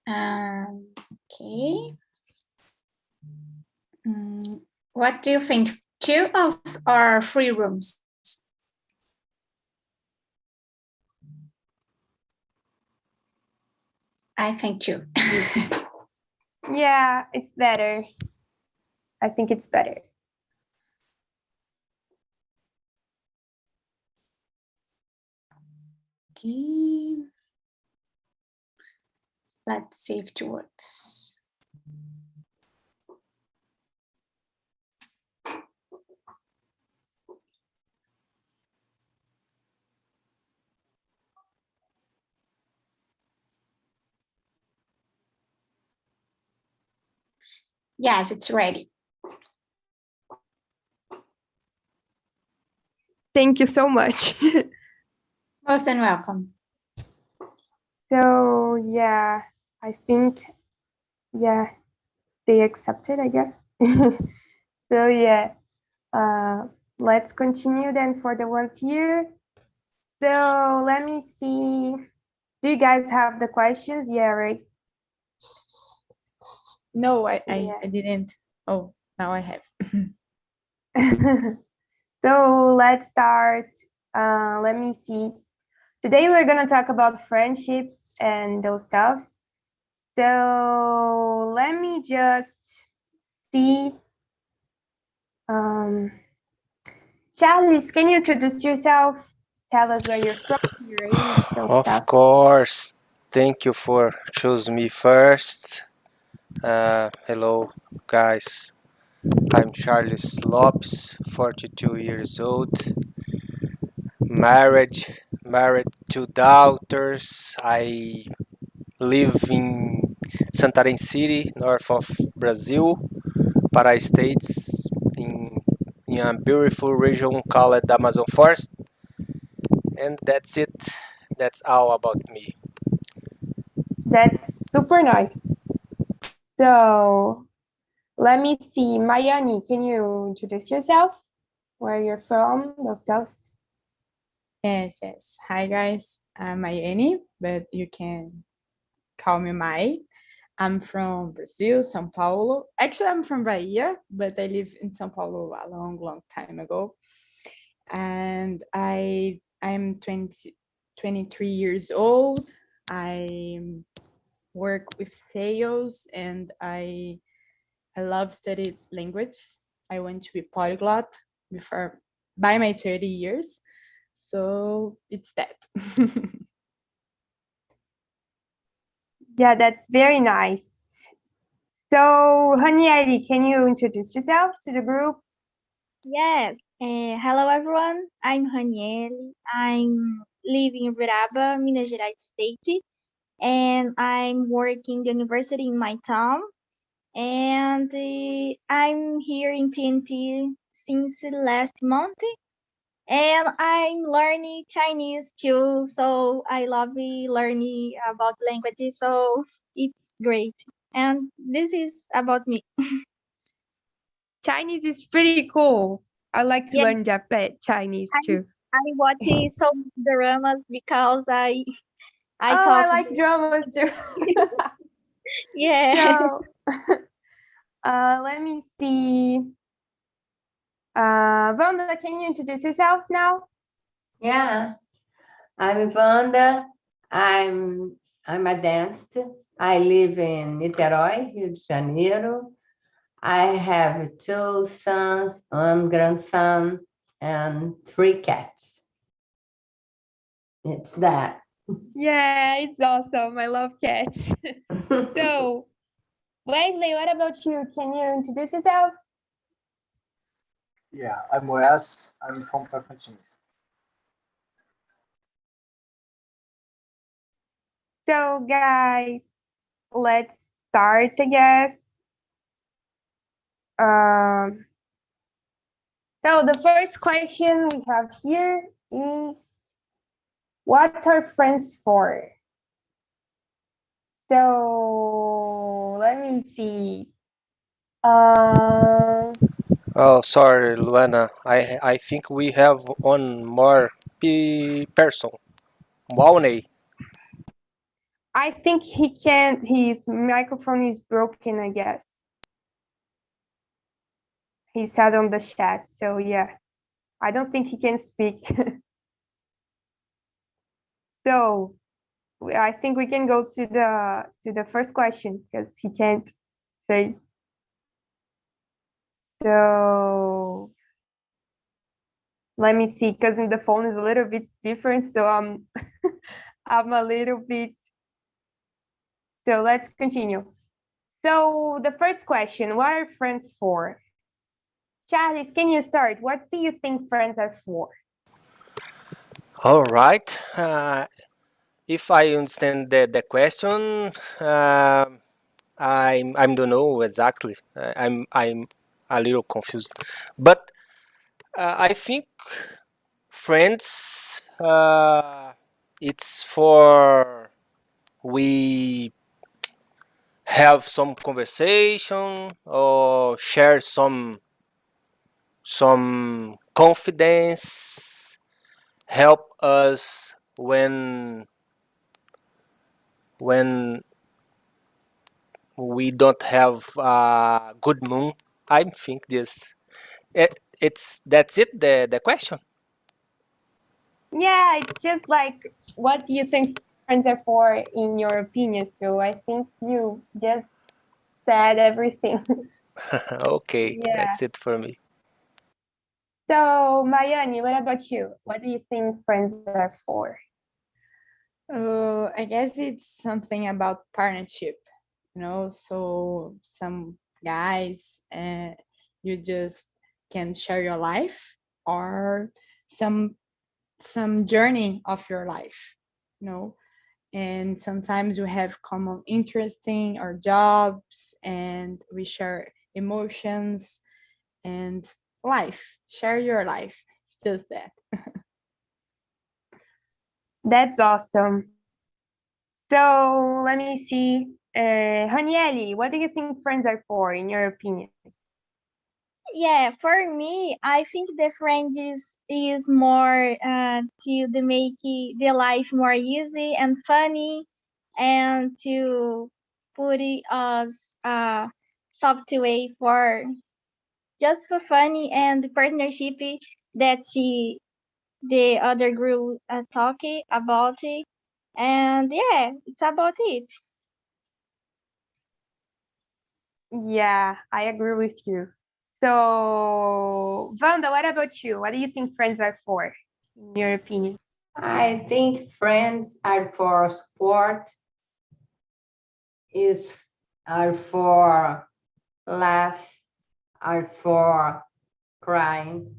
Okay. What do you think? 2 or 3 rooms? I think 2. Yeah, it's better. I think it's better. Okay. Let's see if it works. Yes, it's ready. Thank you so much. Most than welcome. So, yeah, I think, yeah, they accepted, I guess. So, yeah, let's continue then for the ones here. So, let me see. Do you guys have the questions? Yeah, right? No, I didn't. Oh, now I have. So, let's start. Let me see. Today, we're going to talk about friendships and those stuffs. So let me just see. Charles, can you introduce yourself? Tell us where you're from, your age, those Of stuff. course. Thank you for choosing me first. Hello, guys. I'm Charles Lopes, 42 years old. Married, 2 daughters. I live in Santarém City, north of Brazil, Pará States, in a beautiful region called Amazon Forest. And that's it. That's all about me. That's super nice. So let me see. Mayani, can you introduce yourself? Where you're from, those stuff? Yes. Hi, guys. I'm Mayene, but you can call me Mai. I'm from Brazil, São Paulo. Actually, I'm from Bahia, but I lived in São Paulo a long time ago. And I'm 23 years old. I work with sales, and I love studying language. I want to be polyglot by my 30 years. So it's that. Yeah, that's very nice. So, Hanieri, can you introduce yourself to the group? Yes. Hello, everyone. I'm Raniele. I'm living in Beraba, Minas Gerais state, and I'm working the university in my town. And I'm here in TNT since last month, and I'm learning Chinese too. So I love learning about languages. So it's great. And this is about me. Chinese is pretty cool. I like to Yeah. learn Chinese too. I watch some dramas because I I like dramas too. Yeah. So, let me see. Wanda, can you introduce yourself now? Yeah, I'm Wanda. I'm a dancer. I live in Niterói, Rio de Janeiro. I have 2 sons, 1 grandson, and 3 cats. It's that. Yeah, it's awesome. I love cats. So, Wesley, what about you? Can you introduce yourself? Yeah, I'm Wes. I'm from Tocantins. So, guys, let's start, I guess. So the first question we have here is, what are friends for? So let me see. Oh, sorry, Luana. I think we have one more person. Wawney. I think he can't, his microphone is broken, I guess. He said on the chat, so yeah, I don't think he can speak. So I think we can go to the first question because he can't say. So let me see, because in the phone is a little bit different, so I'm a little bit. So let's continue. So the first question, what are friends for? Charles, can you start? What do you think friends are for? All right. If I understand the question, I don't know exactly. I'm a little confused, but I think friends. It's for we have some conversation or share some confidence, help us when we don't have a good mood. I think this it's that's it, the question. Yeah, it's just like, what do you think friends are for in your opinion? So I think you just said everything. Okay, Yeah. that's it for me. So Mayani, what about you? What do you think friends are for? I guess it's something about partnership, so some guys, you just can share your life, or some journey of your life, and sometimes we have common interesting or jobs, and we share emotions and life. Share your life. It's just that. That's awesome. So let me see. Hanieli, what do you think friends are for in your opinion? Yeah, for me, I think the friend is more to make the life more easy and funny, and to put it as software for just for funny and the partnership that the other group talking about it, and yeah, it's about it. Yeah, I agree with you. So Wanda, what about you? What do you think friends are for in your opinion? I think friends are for support, is are for laugh, are for crying.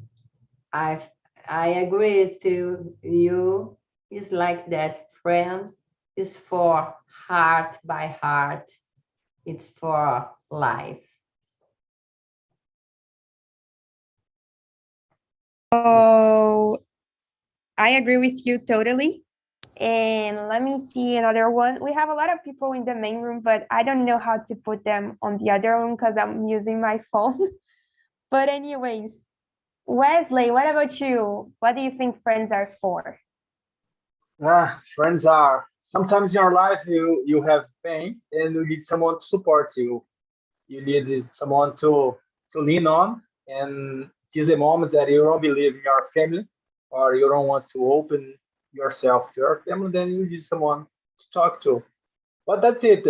I I agree to you. It's like that. Friends is for heart by heart. It's for life. Oh, I agree with you totally. And let me see another one. We have a lot of people in the main room, but I don't know how to put them on the other room because I'm using my phone. But anyways, Wesley, what about you? What do you think friends are for? Friends are sometimes in your life you have pain and you need someone to support you. You need someone to lean on, and it is a moment that you don't believe in your family or you don't want to open yourself to your family. Then you need someone to talk to. But that's it.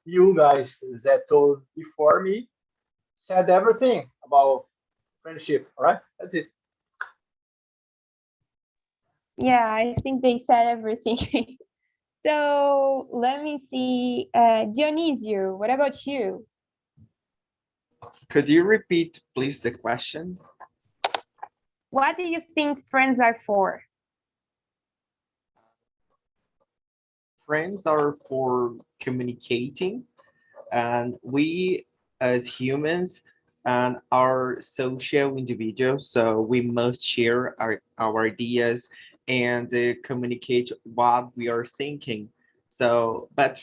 You guys that told before me said everything about friendship. All right, that's it. Yeah, I think they said everything. So let me see. Dionisio, what about you? Could you repeat, please, the question? What do you think friends are for? Friends are for communicating, and we as humans and are social individuals, so we must share our ideas and communicate what we are thinking. So, but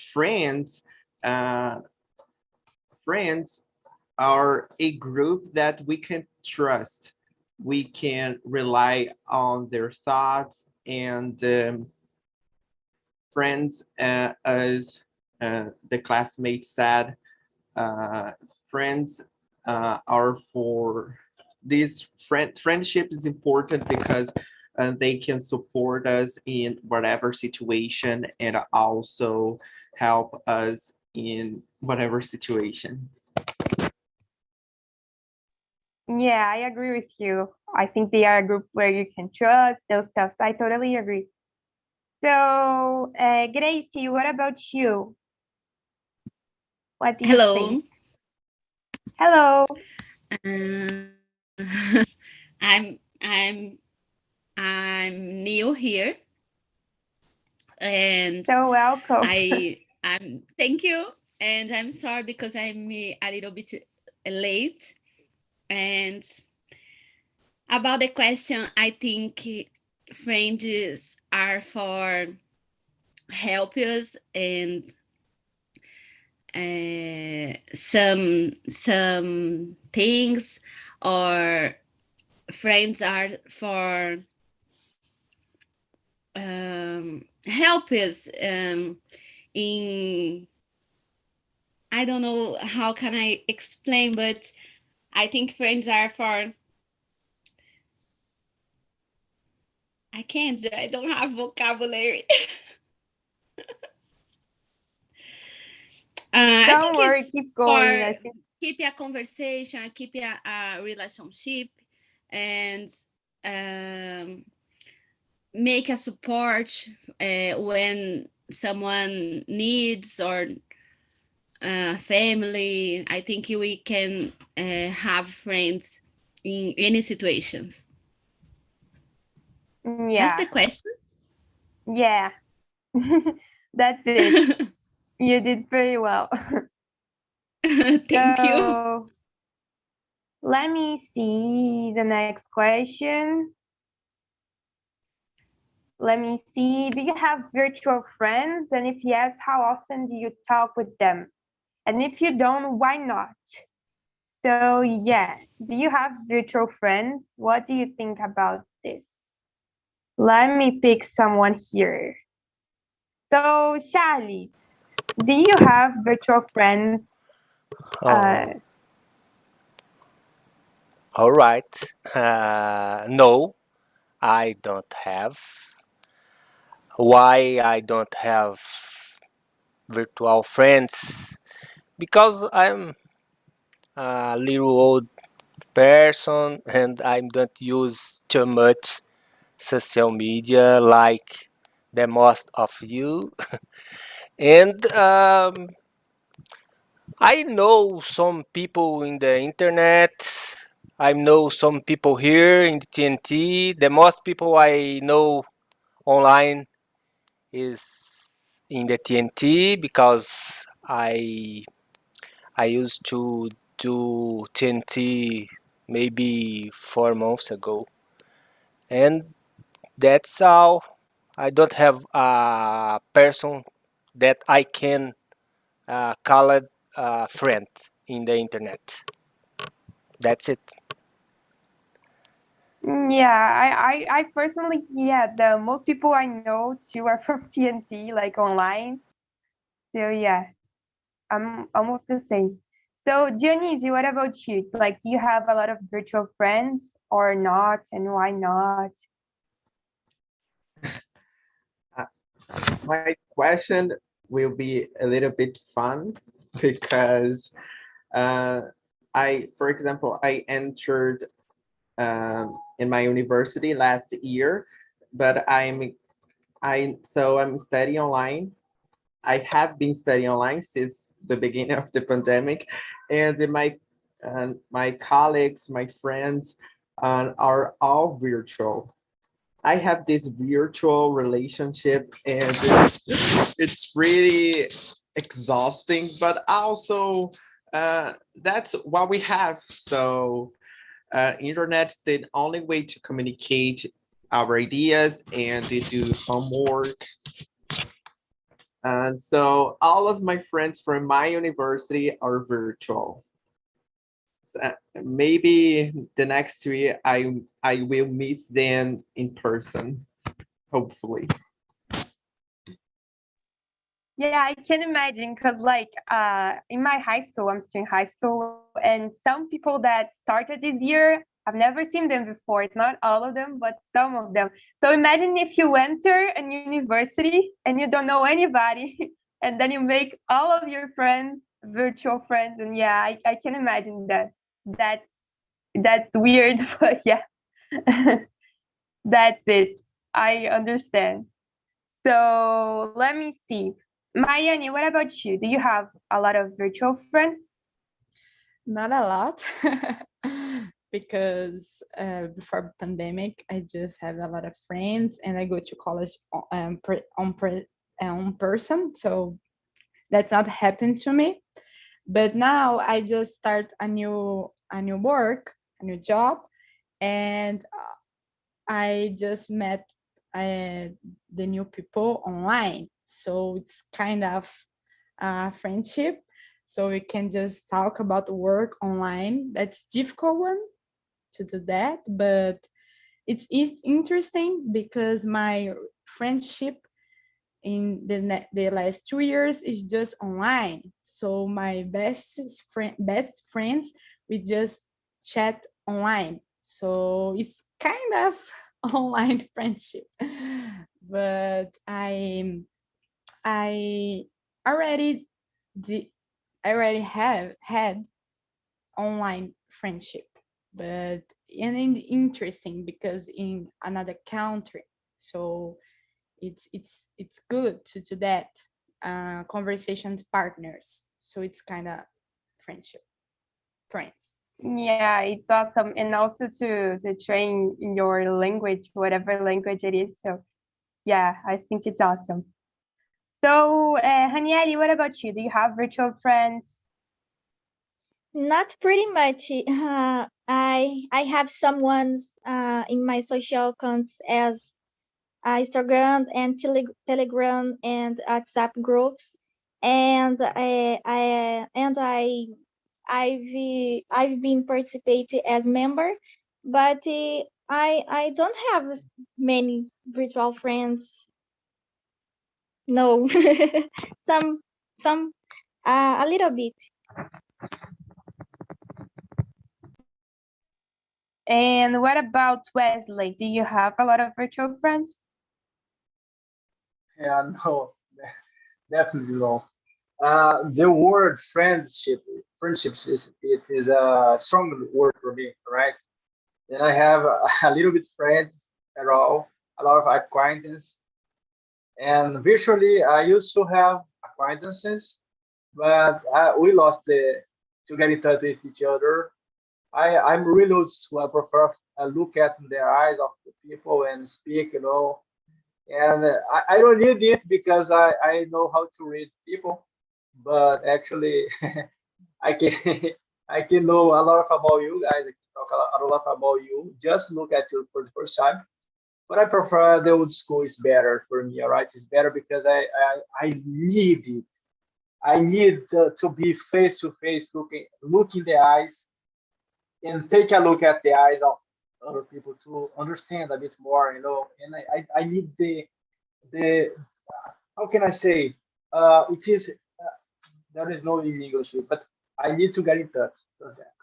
uh, friends are a group that we can trust. We can rely on their thoughts, and friends, as the classmate said, friends are for this friendship is important because they can support us in whatever situation and also help us in whatever situation. Yeah, I agree with you. I think they are a group where you can trust those stuff. I totally agree. So, Gracie, what about you? What do you Hello. think? Hello. I'm I'm I'm new here, and So welcome. I'm thank you, and I'm sorry because I'm a little bit late. And about the question, I think friends are for help us and some things, or friends are for help us in, I don't know how can I explain, but I think friends are for, I don't have vocabulary. I Don't think worry, it's keep going. I for think keep a conversation, keep a relationship, and make a support when someone needs, or family. I think we can have friends in any situations. That's the yeah, question. yeah. That's it. You did very well. Thank you. So let me see the next question. Let me see. Do you have virtual friends? And if yes, how often do you talk with them? And if you don't, why not? So yeah, do you have virtual friends? What do you think about this? Let me pick someone here. So Charles, do you have virtual friends? Oh, all right. No, I don't have. Why I don't have virtual friends? Because I'm a little old person and I don't use too much social media like the most of you. And I know some people in the internet. I know some people here in the TNT. The most people I know online is in the TNT because I used to do TNT maybe 4 months ago, and that's all. I don't have a person that I can call it a friend in the internet. That's it. Yeah, I personally, yeah, the most people I know too are from TNT, like online. So yeah, I'm almost the same. So Dionysio, what about you? Like, do you have a lot of virtual friends or not, and why not? My question will be a little bit fun because uh, for example, I entered in my university last year, but I'm studying online. I have been studying online since the beginning of the pandemic, and my colleagues, my friends, are all virtual. I have this virtual relationship, and it's really exhausting, but also that's what we have. So internet is the only way to communicate our ideas and to do homework. And so all of my friends from my university are virtual. So maybe the next year I will meet them in person, hopefully. Yeah, I can imagine because like in my high school, I'm still in high school, and some people that started this year, I've never seen them before. It's not all of them, but some of them. So imagine if you enter a university and you don't know anybody, and then you make all of your friends virtual friends, and yeah, I can imagine that. That's that's weird, but yeah, that's it. I understand. So let me see. Mayani, what about you? Do you have a lot of virtual friends? Not a lot, because before pandemic, I just have a lot of friends, and I go to college on person. So that's not happened to me. But now I just start a new work, a new job, and I just met the new people online. So it's kind of friendship. So we can just talk about work online. That's difficult one to do that, but it's interesting because my friendship in the last 2 years is just online. So my best friends, we just chat online. So it's kind of online friendship, but I already did I already have had online friendship, but interesting because in another country. So it's good to do that. Conversations partners. So it's kind of friendship, friends. Yeah, it's awesome. And also to train your language, whatever language it is. So yeah, I think it's awesome. So Hanieli, what about you? Do you have virtual friends? Not pretty much. I have someone's in my social accounts as Instagram and Telegram and WhatsApp groups, and I've been participating as member, but I don't have many virtual friends. No, some some a little bit. And what about Wesley? Do you have a lot of virtual friends? Yeah, no, definitely no. The word friendships is a strong word for me, right? And I have a little bit friends at all, a lot of acquaintances, and virtually I used to have acquaintances, but we lost the to get in touch with each other. I'm really old school. I prefer look at the eyes of the people and speak, and I don't need it because I know how to read people, but actually I can I can know a lot about you guys. I can talk a lot about you. Just look at you for the first time. But I prefer the old school is better for me. All right, it's better because I need it. I need to be face to face, look in the eyes, and take a look at the eyes of other people to understand a bit more. And I need the how can I say? It is there is no in English, but I need to get in touch with that.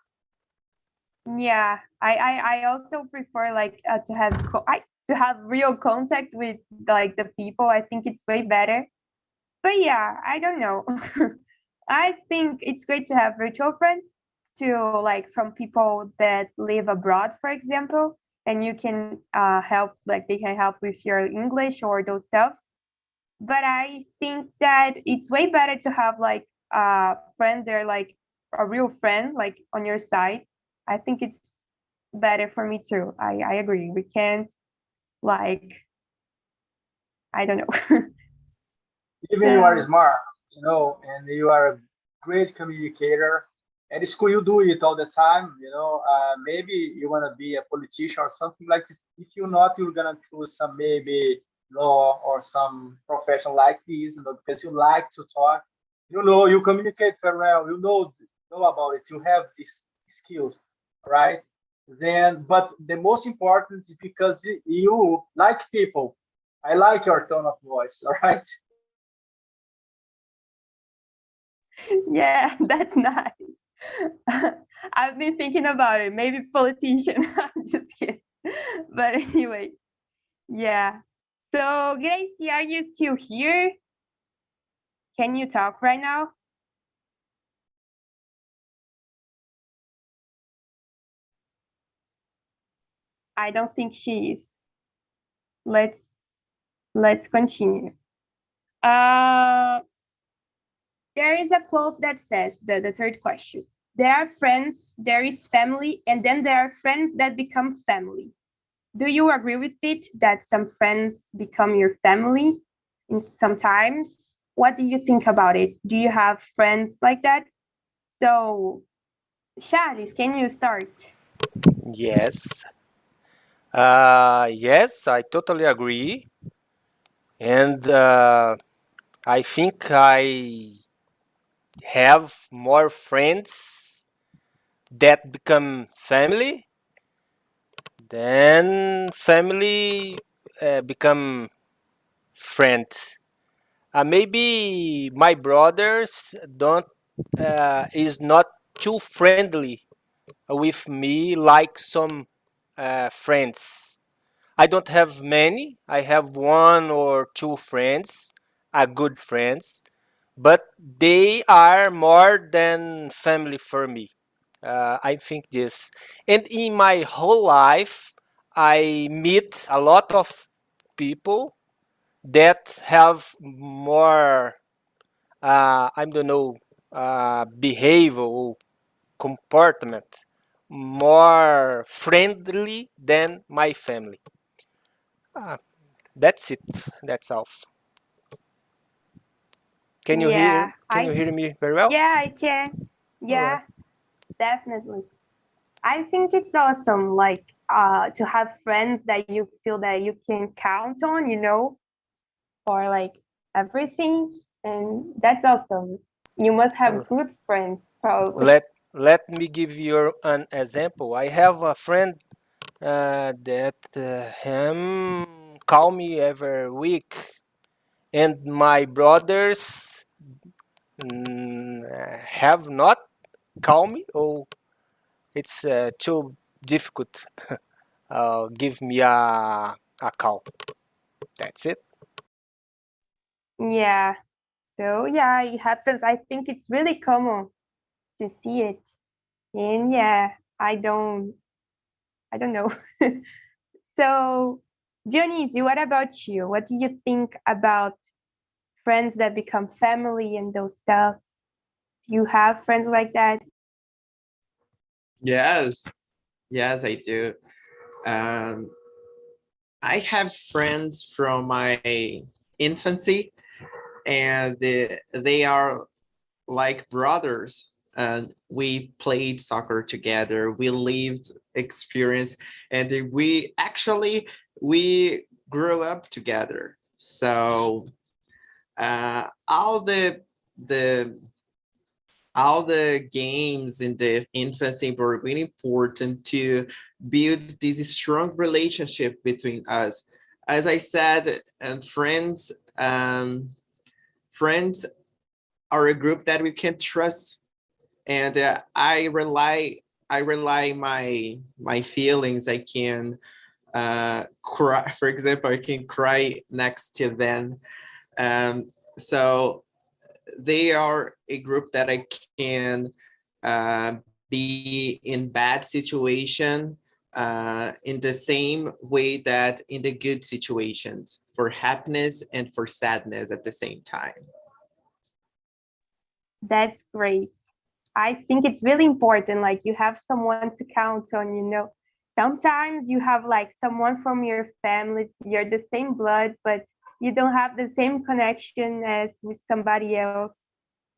Yeah, I also prefer like to have real contact with like the people. I think it's way better. But yeah, I don't know. I think it's great to have virtual friends to like from people that live abroad, for example, and you can help like they can help with your English or those stuffs. But I think that it's way better to have like a friend there, like a real friend, like on your side. I think it's better for me too. I agree. We can't like I don't know. Even you are So smart, and you are a great communicator. At school, you do it all the time. Maybe you want to be a politician or something like this. If you're not, you're gonna choose some maybe law or some profession like this, because you like to talk. You communicate very well. You know about it. You have these skills, right? But the most important is because you like people. I like your tone of voice. All right. Yeah, that's nice. I've been thinking about it. Maybe politician. I'm just kidding. But anyway, yeah. So, Gracie, are you still here? Can you talk right now? I don't think she is. Let's continue. There is a quote that says the third question. There are friends, there is family, and then there are friends that become family. Do you agree with it that some friends become your family sometimes? What do you think about it? Do you have friends like that? So, Charles, can you start? Yes. Yes, I totally agree. And I think I have more friends that become family than family become friends. Maybe my brothers don't is not too friendly with me like some friends. I don't have many. I have one or two friends, good friends, but they are more than family for me. I think this. And in my whole life, I meet a lot of people that have more, I don't know, behavior or comportment more friendly than my family. Uh, that's it. That's all. Can you hear? Yeah, Can you hear me very well? yeah, I can. All right. Yeah, definitely. I think it's awesome, like to have friends that you feel that you can count on, for like everything, and that's awesome. You must have good friends, probably. Let me give you an example. I have a friend that him call me every week, and my brothers have not call me. Oh, it's too difficult. Give me a call. That's it. Yeah. So yeah, it happens. I think it's really common to see it. And yeah, I don't know. So, Dionisio, what about you? What do you think about friends that become family and those stuff? Do you have friends like that? Yes, yes, I do. Um, I have friends from my infancy, and they are like brothers. And we played soccer together. We lived experience, and we grew up together. So the all the games in the infancy were really important to build this strong relationship between us. As I said, and friends are a group that we can trust, and I rely my feelings. I can cry, for example. I can cry next to them. So they are a group that I can be in bad situation in the same way that in the good situations, for happiness and for sadness at the same time. That's great. I think it's really important. Like you have someone to count on. Sometimes you have like someone from your family, you're the same blood, but you don't have the same connection as with somebody else.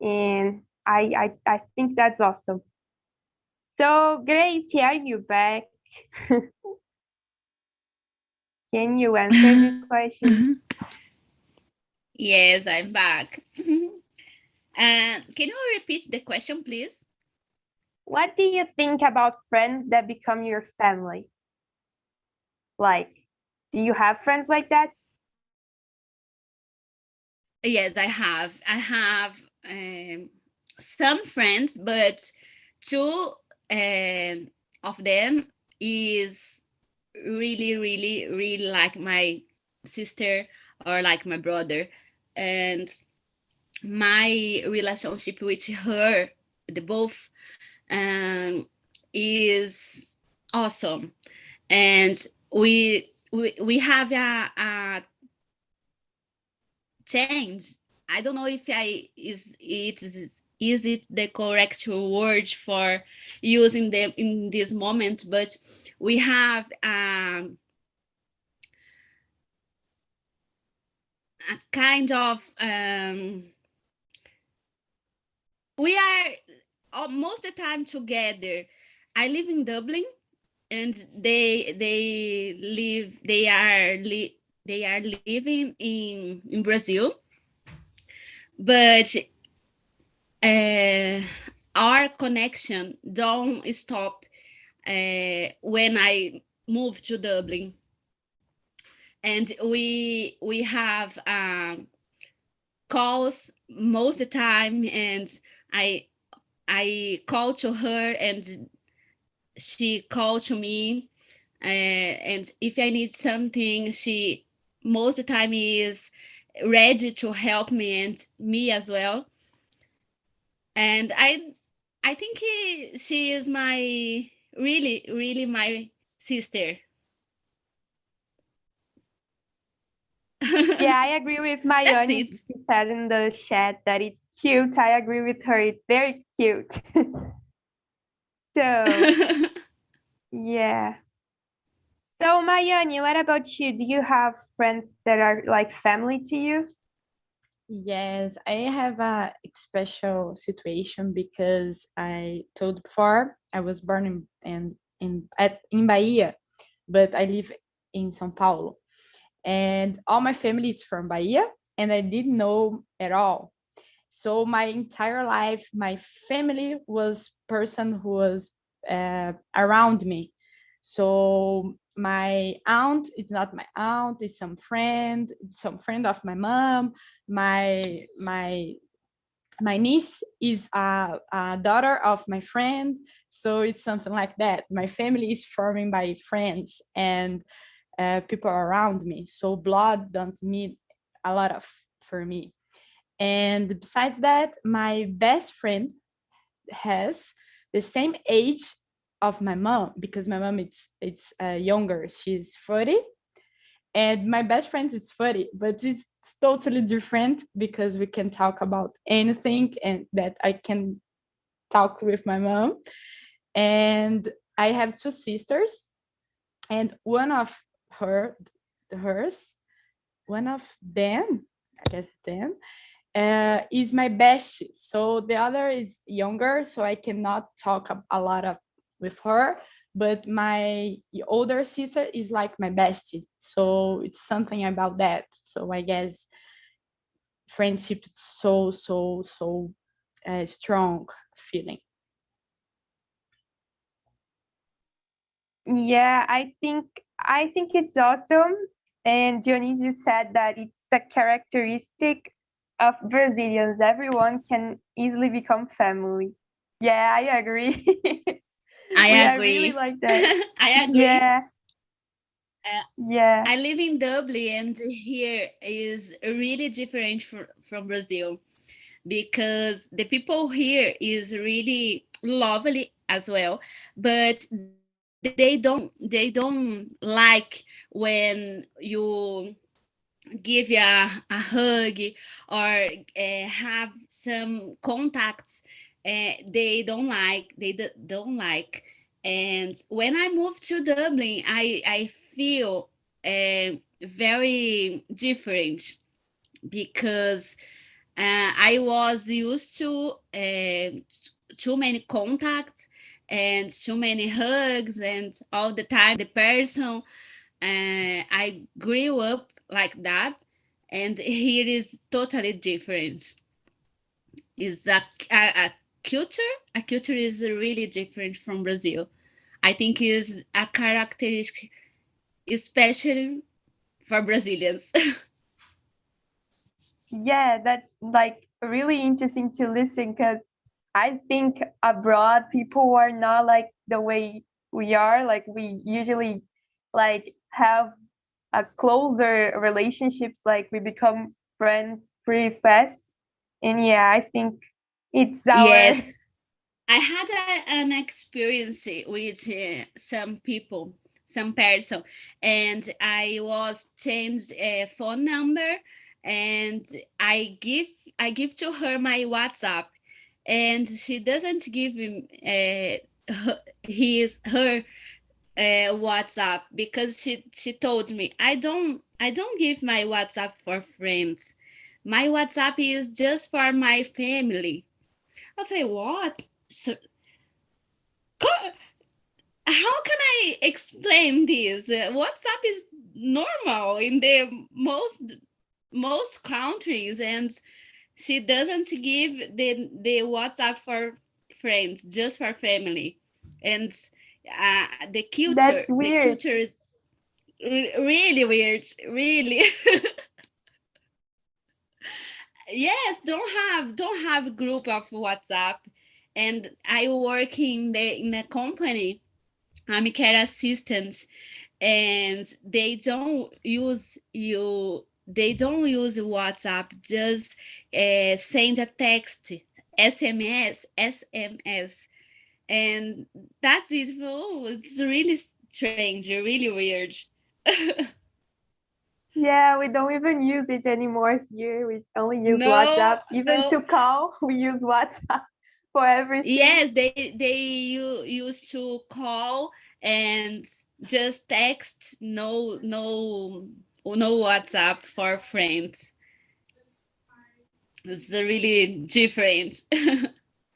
And I think that's awesome. So, Grace, are you back? Can you answer this question? Yes, I'm back. Can you repeat the question, please? What do you think about friends that become your family? Like, do you have friends like that? Yes, I have. I have some friends, but two of them is really, really, really like my sister or like my brother. And my relationship with her, the both, is awesome. And we have a change. I don't know if I is it the correct word for using them in this moment, but we have a kind of we are most of the time together. I live in Dublin, and they are living in Brazil, but our connection don't stop when I move to Dublin, and we have calls most of the time, and I call to her and she called to me, and if I need something, she most of the time is ready to help me, and me as well. And I think she is my really, really my sister. Yeah, I agree with That's Mayani. it. She said in the chat that it's cute. I agree with her. It's very cute. So, yeah. So, Mayani, what about you? Do you have friends that are like family to you? Yes, I have a special situation because I told before I was born in Bahia, but I live in São Paulo, and all my family is from Bahia, and I didn't know at all. So my entire life, my family was person who was around me. So my aunt, it's not my aunt, it's some friend of my mom. My niece is a daughter of my friend. So it's something like that. My family is forming by friends and people around me. So blood don't mean a lot of for me. And besides that, my best friend has the same age of my mom, because my mom it's younger. She's 40, and my best friend is 40, but it's totally different because we can talk about anything, and that I can talk with my mom. And I have two sisters, and hers, one of them, I guess them, is my bestie. So the other is younger, so I cannot talk a lot of with her. But my older sister is like my bestie. So it's something about that. So I guess friendship is so strong feeling. Yeah, I think it's awesome. And Dionisio said that it's a characteristic of Brazilians. Everyone can easily become family. Yeah, I agree. I We are really agree. like that. I agree. Yeah, yeah. I live in Dublin, and here is really different from Brazil, because the people here is really lovely as well, but they don't like when you give you a hug or have some contacts. They don't like, don't like. And when I moved to Dublin, I feel very different, because I was used to too many contacts and too many hugs and all the time the person. I grew up like that, and here is totally different. It's a culture. A culture is really different from Brazil. I think is a characteristic, especially for Brazilians. Yeah, that's like really interesting to listen because I think abroad people are not like the way we are. Like we usually like have a closer relationships. Like we become friends pretty fast. And yeah, I think it's Yes, our I had an experience with some people, some person, and I was changed a phone number, and I give to her my WhatsApp, and she doesn't give him her WhatsApp because she told me I don't give my WhatsApp for friends. My WhatsApp is just for my family. I say what? So, how can I explain this? WhatsApp is normal in the most countries, and she doesn't give the WhatsApp for friends, just for family, and that's the weird. culture is really weird, really. Yes, don't have a group of WhatsApp, and I work in a company. I'm a care assistant, and they don't use WhatsApp, just send a text, SMS, and that's it. Oh, it's really strange, really weird. Yeah, we don't even use it anymore here. We only use No, WhatsApp. Even no. to call, we use WhatsApp for everything. Yes, they used to call and just text, no WhatsApp for friends. It's really different.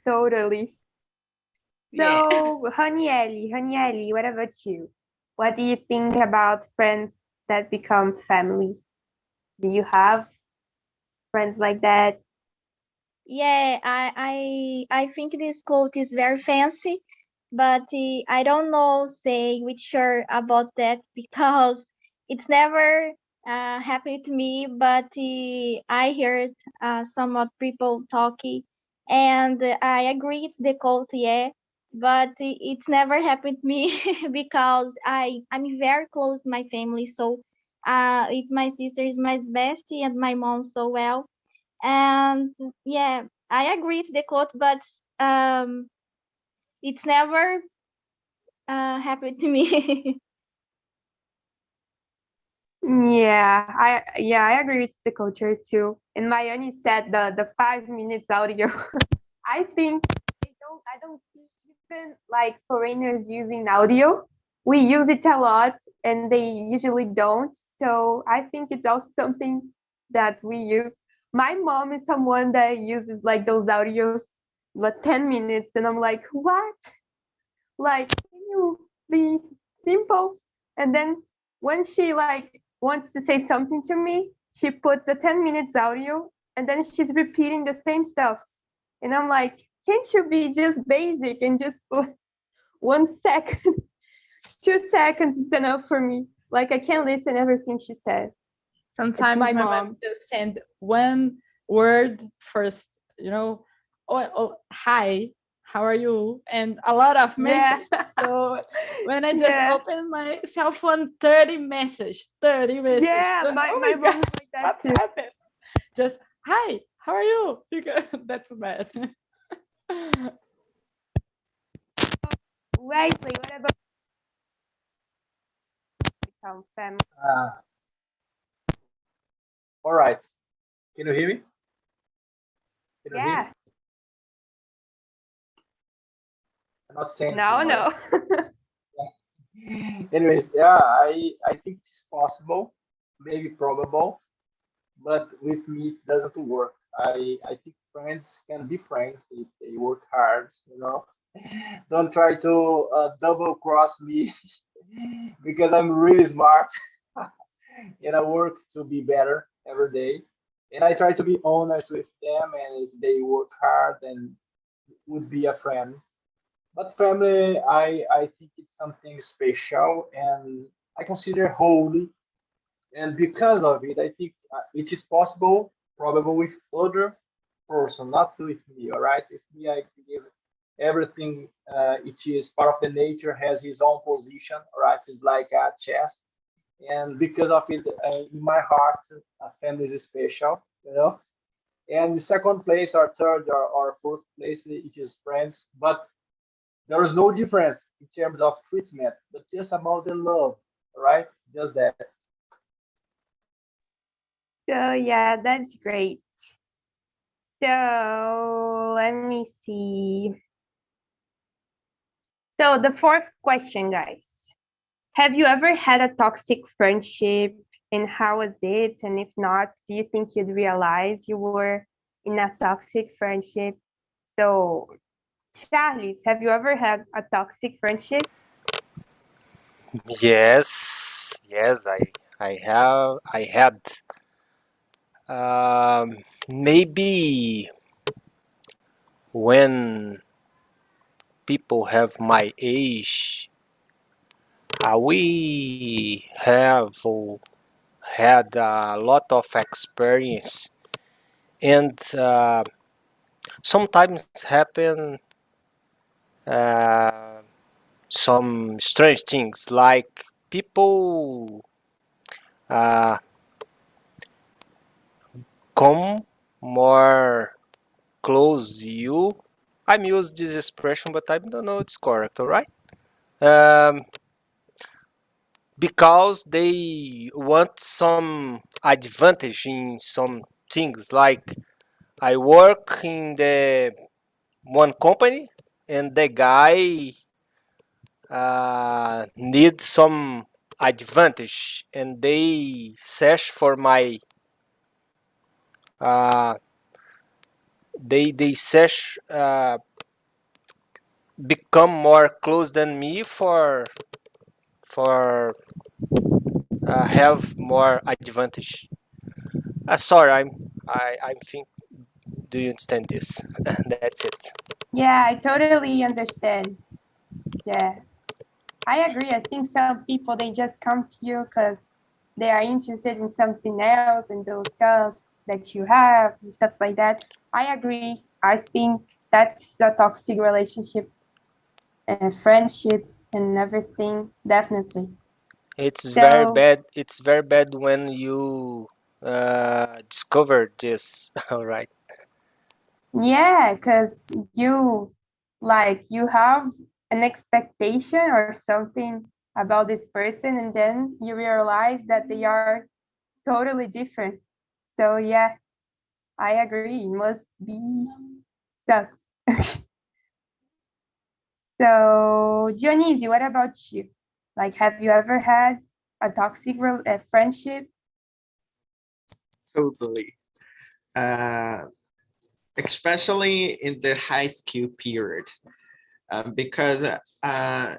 Totally. Yeah. So, Hanieli, what about you? What do you think about friends that become family? Do you have friends like that? Yeah, I think this quote is very fancy, but I don't know say with sure about that because it's never happened to me. But I heard some of people talking, and I agree it's the quote, yeah. But it's never happened to me because I'm very close to my family, so it's my sister is my bestie and my mom so well, and yeah, I agree to the quote, but it's never happened to me. Yeah, I agree with the culture too. And Mayani said the 5 minutes audio. I think I don't see even like foreigners using audio. We use it a lot and they usually don't. So I think it's also something that we use. My mom is someone that uses like those audios like 10 minutes and I'm like, what? Like, can you be simple? And then when she like wants to say something to me, she puts a 10 minutes audio and then she's repeating the same stuffs. And I'm like, can't you be just basic and just put 1 second, 2 seconds is enough for me. Like I can't listen everything she says. Sometimes My my mom mom. just send one word first, you know, oh hi, how are you? And a lot of Yeah. messages. So when I just Yeah. open my cell phone, 30 messages. Yeah, my, Oh my my mom God, is like that what too. happened? Just hi, how are you? That's bad. Wisely, what about become family? Uh, all right. Can you hear me? Can you hear me? Yeah. I'm not saying too No, much. no. Anyways, yeah, I think it's possible, maybe probable, but with me it doesn't work. I think friends can be friends if they work hard, you know. Don't try to double cross me because I'm really smart and I work to be better every day. And I try to be honest with them, and if they work hard, then would be a friend. But family, I think it's something special, and I consider holy. And because of it, I think it is possible, probable with other. person, not with me. All right, with me, I give everything. It is part of the nature, has his own position. All right, it's like a chess, and because of it, in my heart, a family is special. You know, and the second place, or third, or fourth place, it is friends. But there is no difference in terms of treatment, but just about the love. All right, just that. So yeah, that's great. So let me see. So the fourth question, guys. Have you ever had a toxic friendship, and how was it? And if not, do you think you'd realize you were in a toxic friendship? So, Charles, have you ever had a toxic friendship? Yes, yes, I had. Maybe when people have my age, we have had a lot of experience, and sometimes happen uh, some strange things, like people uh, come more close you. I'm use this expression, but I don't know it's correct. All right, um, because they want some advantage in some things. Like I work in the one company, and the guy need some advantage, and they search for my uh, they search become more close than me for have more advantage. Sorry, I think. Do you understand this? That's it. Yeah, I totally understand. Yeah, I agree. I think some people, they just come to you because they are interested in something else and those stuff that you have and stuff like that. I agree. I think that's a toxic relationship and friendship and everything, definitely. It's very So bad. It's very bad when you discover this. All right. yeah, because you have an expectation or something about this person, and then you realize that they are totally different. So yeah, I agree. It must be sucks. So Dionisio, what about you? Like, have you ever had a toxic friendship? Totally. Uh, Especially in the high school period, because I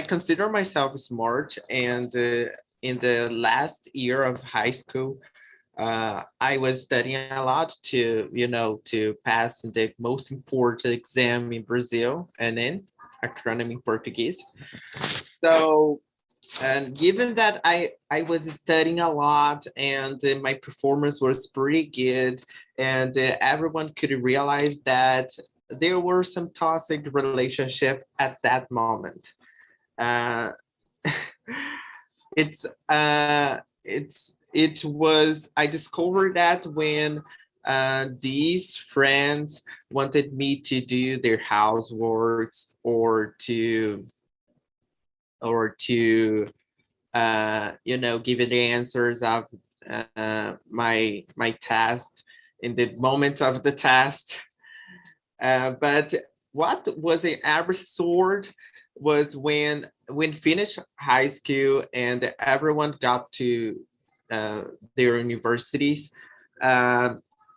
consider myself smart, and in the last year of high school, I was studying a lot to, to pass the most important exam in Brazil, and then acronym in Portuguese. So, and given that I was studying a lot, and my performance was pretty good, and everyone could realize that there were some toxic relationship at that moment. Uh, it was, I discovered that when these friends wanted me to do their houseworks, or to give the answers of my test in the moment of the test. But what was an absurd was when finished high school and everyone got to their universities. Uh,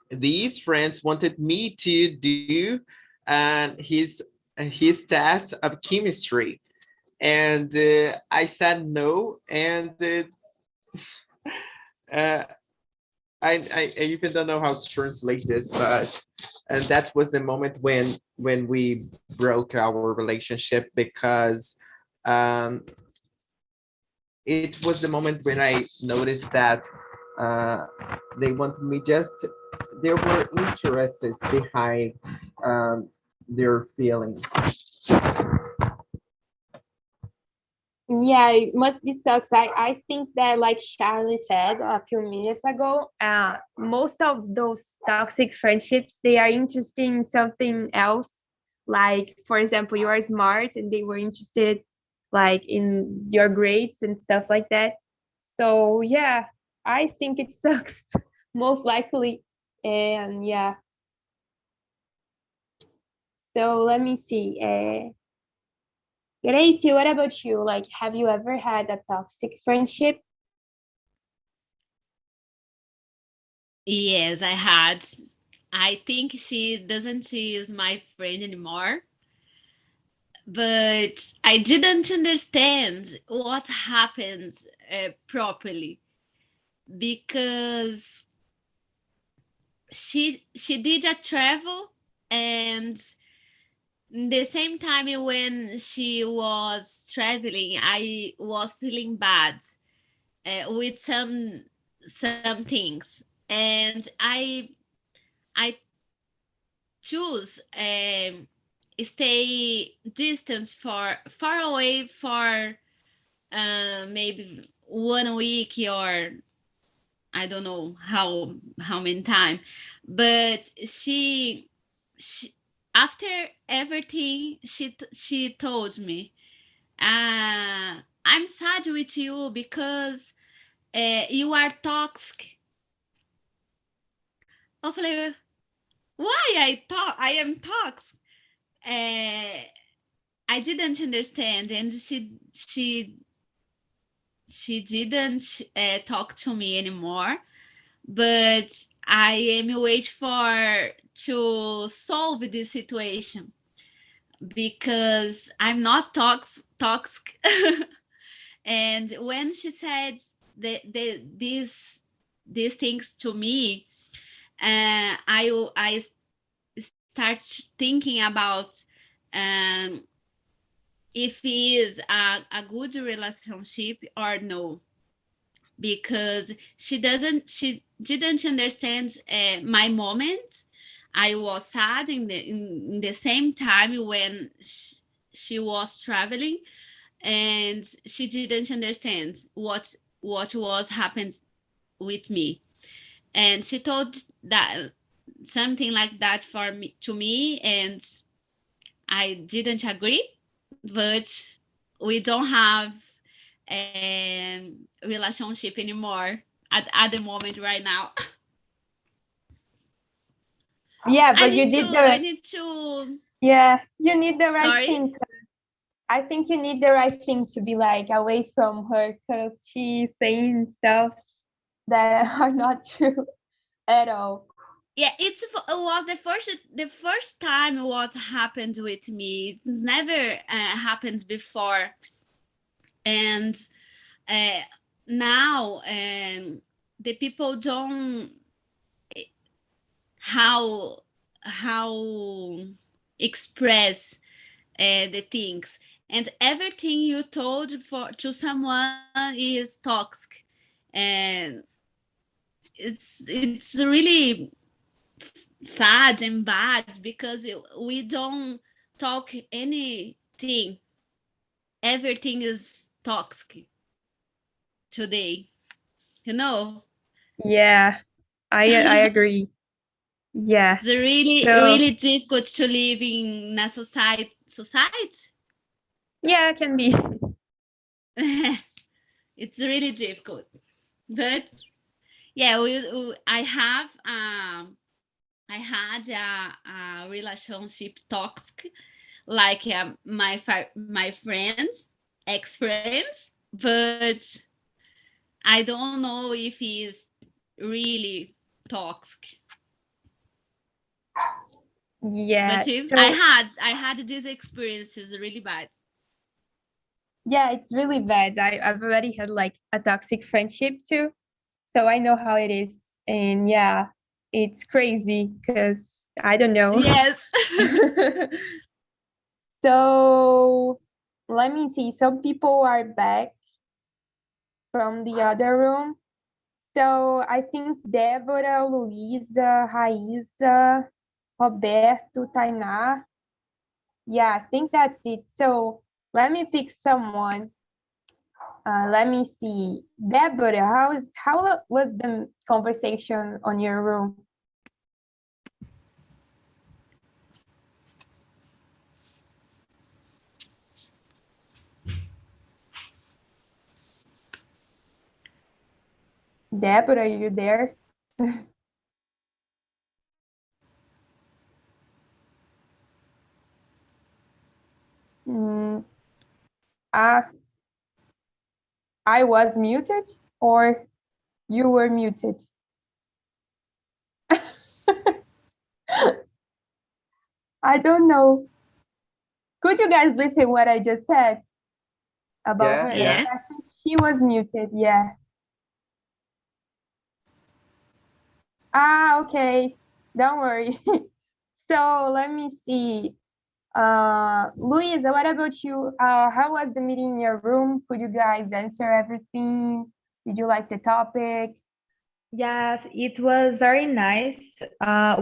these friends wanted me to do his test of chemistry, and I said no, and uh, I even don't know how to translate this, but and that was the moment when we broke our relationship, because um, it was the moment when I noticed that uh, they wanted me just there were interests behind their feelings. Yeah, it must be sucks. I think that, like Charlie said a few minutes ago, most of those toxic friendships, they are interested in something else. Like, for example, you are smart and they were interested like in your grades and stuff like that. So yeah, I think it sucks most likely. And yeah, so let me see. Gracie, what about you? Like, have you ever had a toxic friendship? Yes, I had. I think she is my friend anymore. But I didn't understand what happened properly because she did a travel, and the same time when she was traveling, I was feeling bad with some things, and I choose stay distance for far away for maybe 1 week, or I don't know how many time, but she after everything she told me, I'm sad with you because you are toxic. I falei, why I am toxic? I didn't understand, and she didn't talk to me anymore. But I am wait for to solve this situation because I'm not toxic. And when she said these things to me, I start thinking about if it is a good relationship or no, because she didn't understand my moment. I was sad in the same time when she was traveling, and she didn't understand what was happened with me, and she told that something like that for me to me, and I didn't agree, but we don't have a relationship anymore at the moment right now. Yeah, but you did I the need to. yeah, you need the right Sorry. thing. I think you need the right thing to be like away from her because she's saying stuff that are not true at all. Yeah, it was the first time what happened with me. It never happened before, and uh, now the people don't how express the things, and everything you told for to someone is toxic, and it's really sad and bad because we don't talk anything. Everything is toxic today, you know. Yeah, I agree. Yeah. It's really So really difficult to live in a society. yeah, it can be. It's really difficult, but yeah, I had a relationship toxic, like my friends, ex-friends, but I don't know if he's really toxic. Yeah. But So I had these experiences really bad. yeah, it's really bad. I've already had like a toxic friendship too. So I know how it is. And yeah, it's crazy because I don't know. Yes. So let me see. Some people are back from the other room. So I think Débora, Luísa, Raíssa, Roberto, Tainá. Yeah, I think that's it. So let me pick someone. Let me see. Débora, how was the conversation on your room? Débora, are you there? I was muted or you were muted? I don't know. Could you guys listen what I just said about her? Yeah. I think she was muted, yeah. Okay. Don't worry. So let me see. Luisa, what about you? How was the meeting in your room? Could you guys answer everything? Did you like the topic? Yes, it was very nice.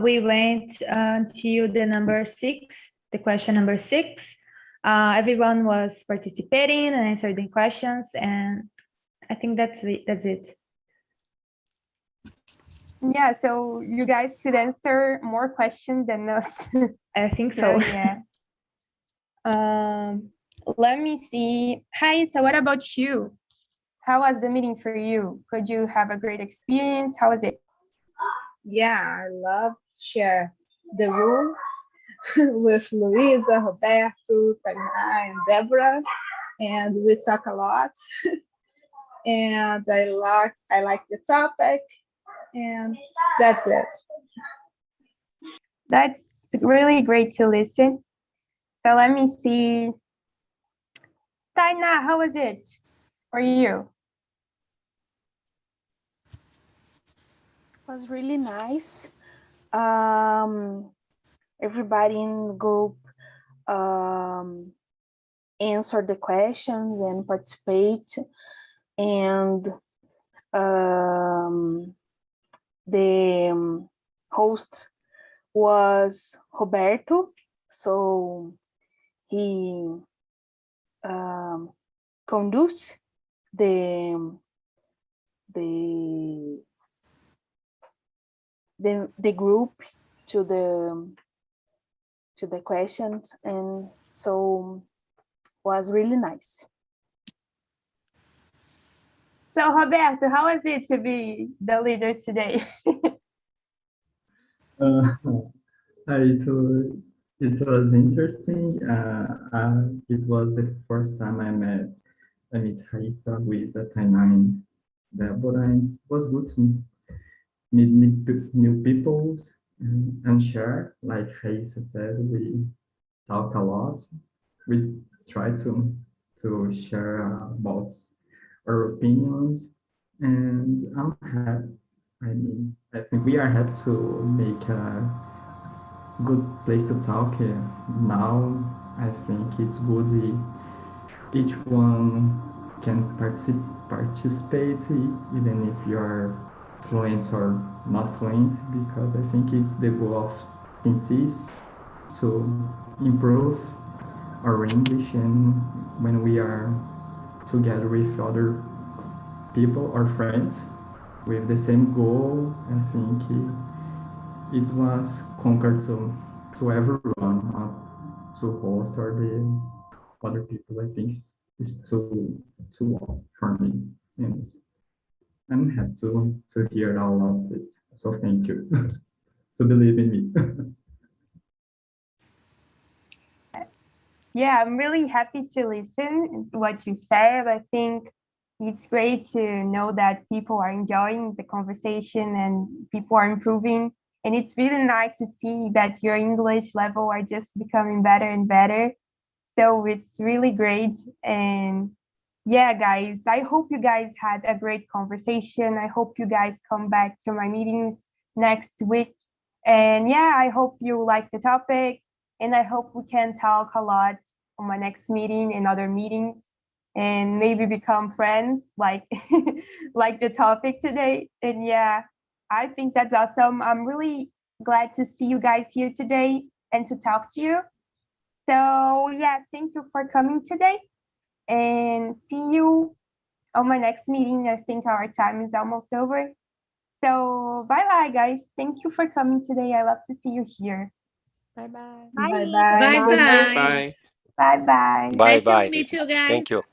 We went to the number 6, the question number 6. Everyone was participating and answering questions, and I think that's it. Yeah, so you guys could answer more questions than us. I think so. Yeah. Let me see. Hi, so what about you? How was the meeting for you? Could you have a great experience? How was it? Yeah, I love to share the room with Luisa, Roberto, Tainá, and Deborah, and we talk a lot. And I like the topic, and that's it. That's really great to listen. So let me see. Tainá, how was it for you? Was really nice. Everybody in the group answered the questions and participate. And the host was Roberto, so he conduced the group to the questions, and so was really nice. So Roberto, how was it to be the leader today? It was interesting. It was the first time I met Raíssa, Luisa, Tainá, and Deborah, and it was good to meet new people and share. Like Raíssa said, we talk a lot. We try to share about our opinions, and I'm happy. I think we are happy to make a good place to talk now. I think it's good each one can participate, even if you are fluent or not fluent, because I think it's the goal of scientists to improve our English, and when we are together with other people or friends with the same goal, I think it was conquered to everyone, not to host or the other people. I think it's too long for me, and I'm happy to hear all of it. So thank you to believe in me. Yeah, I'm really happy to listen to what you said. I think it's great to know that people are enjoying the conversation and people are improving. And it's really nice to see that your English level are just becoming better and better. So it's really great. And yeah, guys, I hope you guys had a great conversation. I hope you guys come back to my meetings next week. And yeah, I hope you like the topic. And I hope we can talk a lot on my next meeting and other meetings. and maybe become friends like like the topic today. And yeah, I think that's awesome. I'm really glad to see you guys here today and to talk to you. So yeah, thank you for coming today, and see you on my next meeting. I think our time is almost over. So bye guys. Thank you for coming today. I love to see you here. Bye bye. Bye. Bye bye. Bye. Bye bye. Bye Nice bye. to meet you guys. Thank you.